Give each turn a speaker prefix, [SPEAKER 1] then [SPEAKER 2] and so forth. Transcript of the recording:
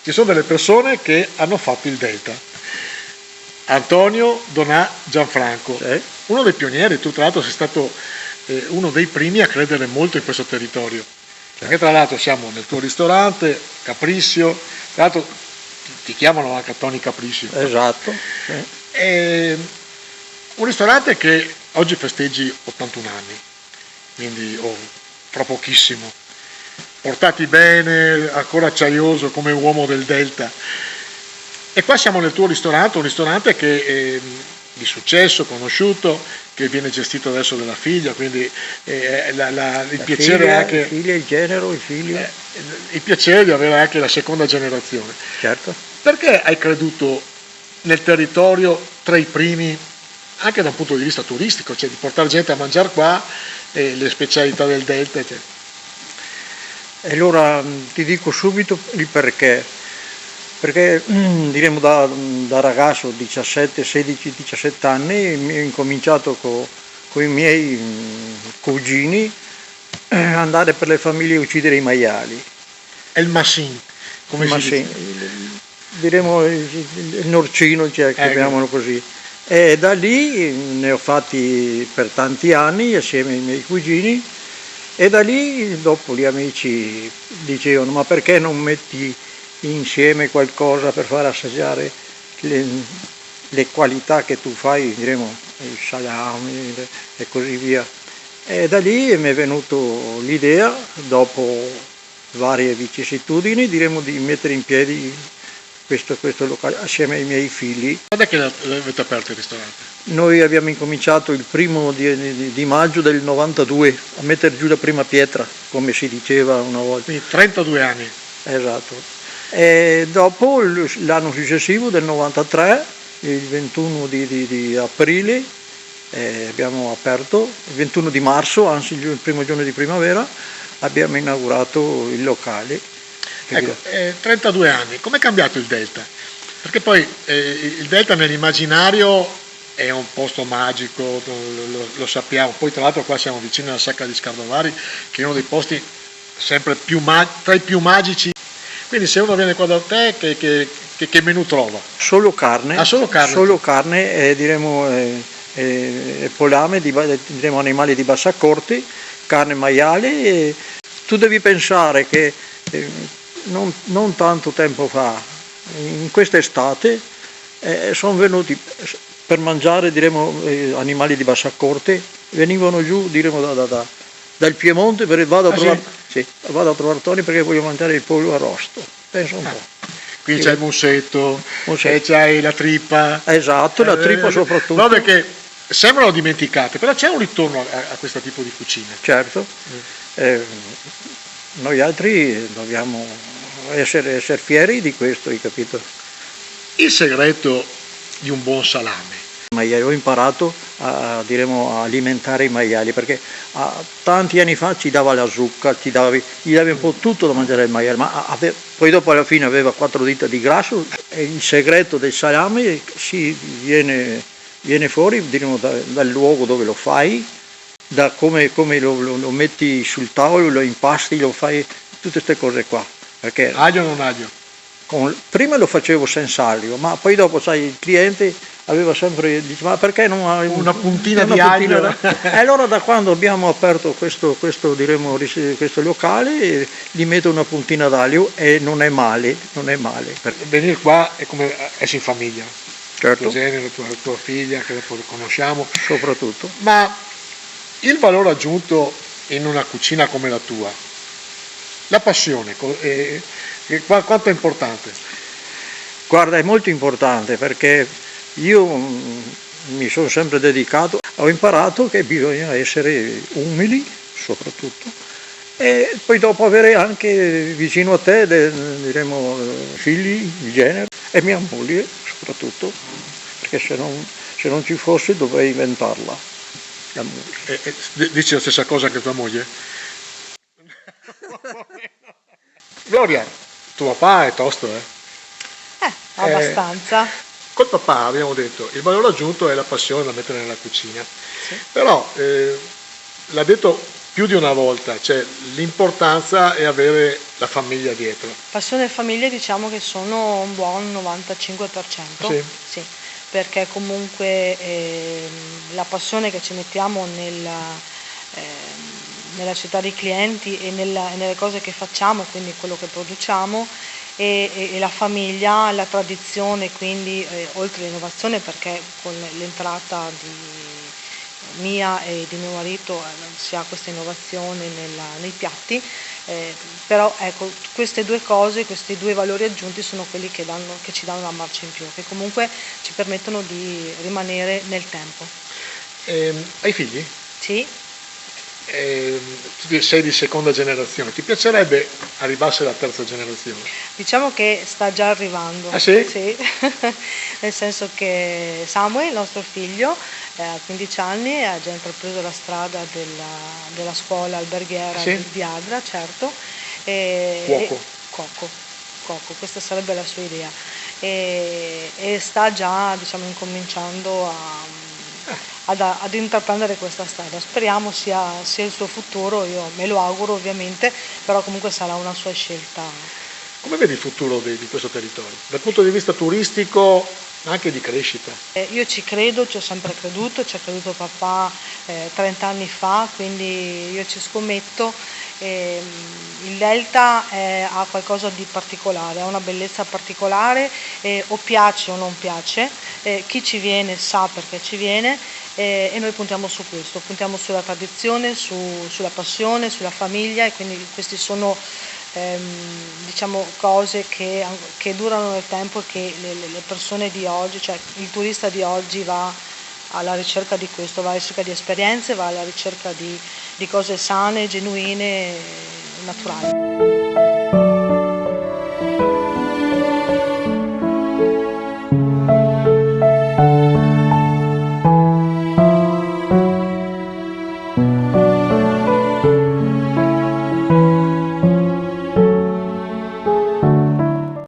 [SPEAKER 1] ci sono delle persone che hanno fatto il Delta. Antonio Donà Gianfranco, uno dei pionieri. Tu tra l'altro sei stato uno dei primi a credere molto in questo territorio, perché tra l'altro siamo nel tuo ristorante Capriccio, tra l'altro ti chiamano anche Tony Capriccio.
[SPEAKER 2] Esatto.
[SPEAKER 1] Un ristorante che oggi festeggi 81 anni, quindi fra pochissimo, portati bene, ancora acciaioso come uomo del Delta. E qua siamo nel tuo ristorante, un ristorante che è di successo, conosciuto, che viene gestito adesso dalla figlia, quindi il piacere
[SPEAKER 2] figlia,
[SPEAKER 1] anche...
[SPEAKER 2] figlia, il genero, il figlio.
[SPEAKER 1] Il piacere di avere anche la seconda generazione.
[SPEAKER 2] Certo.
[SPEAKER 1] Perché hai creduto nel territorio tra i primi, anche da un punto di vista turistico, cioè di portare gente a mangiare qua, le specialità del Delta?
[SPEAKER 2] E allora ti dico subito il perché. Perché diremo da ragazzo, 17, 16, 17 anni, ho incominciato con i miei cugini andare per le famiglie a uccidere i maiali.
[SPEAKER 1] È il massin, come si dice?
[SPEAKER 2] Diremo il norcino, cioè, chiamiamolo così. E da lì ne ho fatti per tanti anni assieme ai miei cugini, e da lì dopo gli amici dicevano: ma perché non metti insieme qualcosa per far assaggiare le qualità che tu fai, diremo il salami e così via. E da lì mi è venuto l'idea, dopo varie vicissitudini, diremo di mettere in piedi questo locale assieme ai miei figli.
[SPEAKER 1] Quando è che l'avete aperto il ristorante?
[SPEAKER 2] Noi abbiamo incominciato il 1° di maggio del 92 a mettere giù la prima pietra, come si diceva una volta.
[SPEAKER 1] Quindi 32 anni.
[SPEAKER 2] Esatto. E dopo l'anno successivo, del 93, il 21 di aprile, abbiamo aperto, il 21 di marzo, anzi il primo giorno di primavera, abbiamo inaugurato il locale.
[SPEAKER 1] Ecco, 32 anni, com'è cambiato il Delta? Perché poi il Delta nell'immaginario è un posto magico, lo sappiamo, poi tra l'altro qua siamo vicini alla Sacca di Scardovari, che è uno dei posti sempre tra i più magici. Quindi se uno viene qua da te, che menù trova?
[SPEAKER 2] Solo carne.
[SPEAKER 1] Solo carne?
[SPEAKER 2] Solo carne, diremo polame, diremo animali di bassa corte, carne maiale. Tu devi pensare che non tanto tempo fa, in quest'estate, sono venuti per mangiare, diremo, animali di bassa corte, venivano giù, diremo, dal Piemonte, vado a trovare Tony perché voglio mangiare il pollo arrosto. Pensa un po'.
[SPEAKER 1] Qui c'è il musetto, e c'hai la trippa.
[SPEAKER 2] Esatto, la trippa soprattutto.
[SPEAKER 1] No, perché sembrano dimenticate, però c'è un ritorno a questo tipo di cucina.
[SPEAKER 2] Certo. Noi altri dobbiamo essere fieri di questo, hai capito?
[SPEAKER 1] Il segreto di un buon salame.
[SPEAKER 2] Ho imparato a alimentare i maiali, perché tanti anni fa ci dava la zucca, gli davi un po' tutto da mangiare il maiale, ma poi dopo alla fine aveva 4 dita di grasso. E il segreto del salame viene fuori, diremo, dal luogo dove lo fai, da come lo metti sul tavolo, lo impasti, lo fai, tutte queste cose qua. Perché
[SPEAKER 1] aglio o non aglio?
[SPEAKER 2] Prima lo facevo senza aglio, ma poi dopo, sai, il cliente aveva sempre, diceva: ma perché non hai
[SPEAKER 1] una puntina di aglio?
[SPEAKER 2] E allora da quando abbiamo aperto questo locale, gli metto una puntina d'aglio e non è male.
[SPEAKER 1] Venire qua è come essere in famiglia.
[SPEAKER 2] Certo.
[SPEAKER 1] Tuo genero, tua figlia, che dopo conosciamo.
[SPEAKER 2] Soprattutto.
[SPEAKER 1] Ma il valore aggiunto in una cucina come la tua, la passione, quanto è importante?
[SPEAKER 2] Guarda, è molto importante, perché io mi sono sempre dedicato, ho imparato che bisogna essere umili soprattutto, e poi dopo avere anche vicino a te, diremo, figli, il genere, e mia moglie soprattutto, perché se non ci fosse dovrei inventarla, la moglie.
[SPEAKER 1] Dici la stessa cosa che tua moglie? Gloria, tuo papà è tosto,
[SPEAKER 3] abbastanza.
[SPEAKER 1] Col papà abbiamo detto il valore aggiunto è la passione da mettere nella cucina.
[SPEAKER 3] Sì.
[SPEAKER 1] Però l'ha detto più di una volta, cioè l'importanza è avere la famiglia dietro.
[SPEAKER 3] Passione e famiglia diciamo che sono un buon 95%,
[SPEAKER 1] Sì.
[SPEAKER 3] sì, perché comunque la passione che ci mettiamo nella città dei clienti e nelle cose che facciamo, quindi quello che produciamo, e la famiglia, la tradizione, quindi oltre l'innovazione, perché con l'entrata mia e di mio marito si ha questa innovazione nei piatti, però ecco, queste due cose, questi due valori aggiunti sono quelli che ci danno una marcia in più, che comunque ci permettono di rimanere nel tempo.
[SPEAKER 1] Hai figli?
[SPEAKER 3] Sì.
[SPEAKER 1] Tu sei di seconda generazione, ti piacerebbe arrivasse la terza generazione?
[SPEAKER 3] Diciamo che sta già arrivando.
[SPEAKER 1] Ah sì?
[SPEAKER 3] Sì. Nel senso che Samuel, il nostro figlio, a 15 anni ha già intrapreso la strada della scuola alberghiera
[SPEAKER 1] Ah sì?
[SPEAKER 3] di Adra, certo.
[SPEAKER 1] Cuoco.
[SPEAKER 3] Cuoco, questa sarebbe la sua idea. E sta già, diciamo, incominciando ad intraprendere questa strada. Speriamo sia il suo futuro, io me lo auguro ovviamente, però comunque sarà una sua scelta.
[SPEAKER 1] Come vedi il futuro di questo territorio? Dal punto di vista turistico, ma anche di crescita?
[SPEAKER 3] Io ci credo, ci ho sempre creduto, ci ha creduto papà 30 anni fa, quindi io ci scommetto. Il Delta ha qualcosa di particolare, ha una bellezza particolare, o piace o non piace, chi ci viene sa perché ci viene, e noi puntiamo su questo, puntiamo sulla tradizione, sulla passione, sulla famiglia, e quindi questi sono diciamo cose che durano nel tempo e che le persone di oggi, cioè il turista di oggi va alla ricerca di questo, va alla ricerca di esperienze, va alla ricerca di cose sane, genuine e naturali.